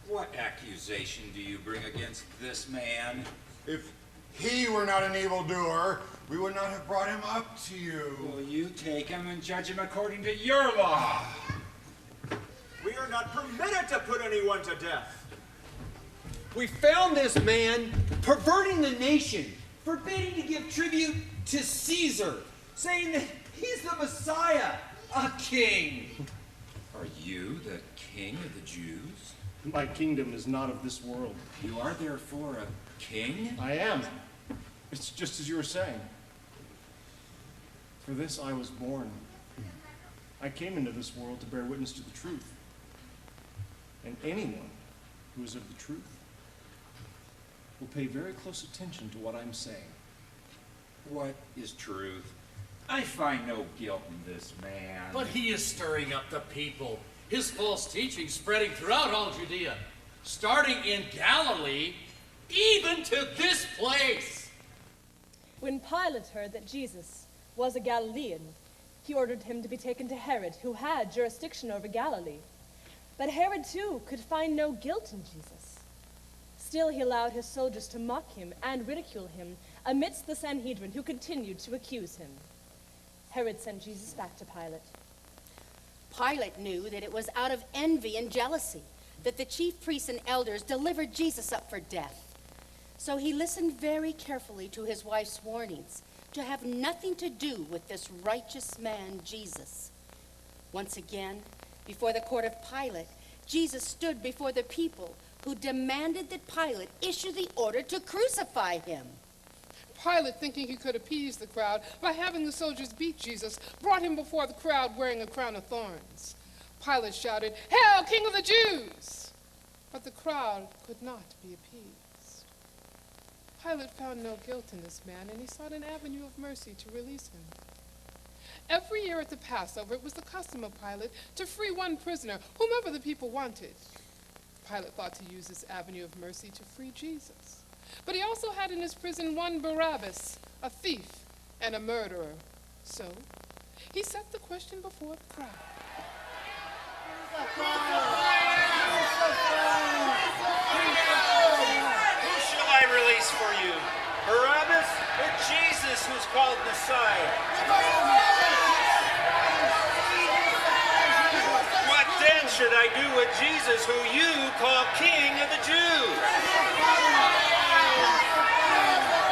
What accusation do you bring against this man? If he were not an evildoer, we would not have brought him up to you. Will you take him and judge him according to your law? We are not permitted to put anyone to death. We found this man perverting the nation, forbidding to give tribute to Caesar, saying that he's the Messiah, a king. Are you the king of the Jews? My kingdom is not of this world. You are therefore a king? I am. It's just as you were saying. For this I was born. I came into this world to bear witness to the truth. And anyone who is of the truth will pay very close attention to what I'm saying. What is truth? I find no guilt in this man. But he is stirring up the people. His false teaching spreading throughout all Judea, starting in Galilee, even to this place. When Pilate heard that Jesus was a Galilean, he ordered him to be taken to Herod, who had jurisdiction over Galilee. But Herod, too, could find no guilt in Jesus. Still, he allowed his soldiers to mock him and ridicule him amidst the Sanhedrin, who continued to accuse him. Herod sent Jesus back to Pilate. Pilate knew that it was out of envy and jealousy that the chief priests and elders delivered Jesus up for death. So he listened very carefully to his wife's warnings to have nothing to do with this righteous man, Jesus. Once again, before the court of Pilate, Jesus stood before the people who demanded that Pilate issue the order to crucify him. Pilate, thinking he could appease the crowd by having the soldiers beat Jesus, brought him before the crowd wearing a crown of thorns. Pilate shouted, "Hail, King of the Jews!" But the crowd could not be appeased. Pilate found no guilt in this man, and he sought an avenue of mercy to release him. Every year at the Passover, it was the custom of Pilate to free one prisoner, whomever the people wanted. Pilate thought to use this avenue of mercy to free Jesus. But he also had in his prison one Barabbas, a thief and a murderer. So he set the question before the crowd. Who shall I release for you? Barabbas or Jesus, who's called Messiah? What then should I do with Jesus, who you call King of the Jews?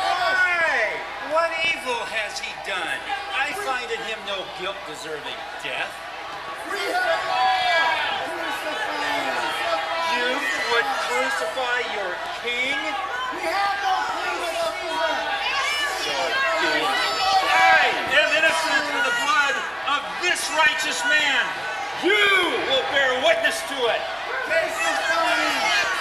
Why? What evil has he done? I find in him no guilt deserving death. You would crucify your king? We have no king but Caesar. I am innocent of the blood of this righteous man. You will bear witness to it. Case is fine.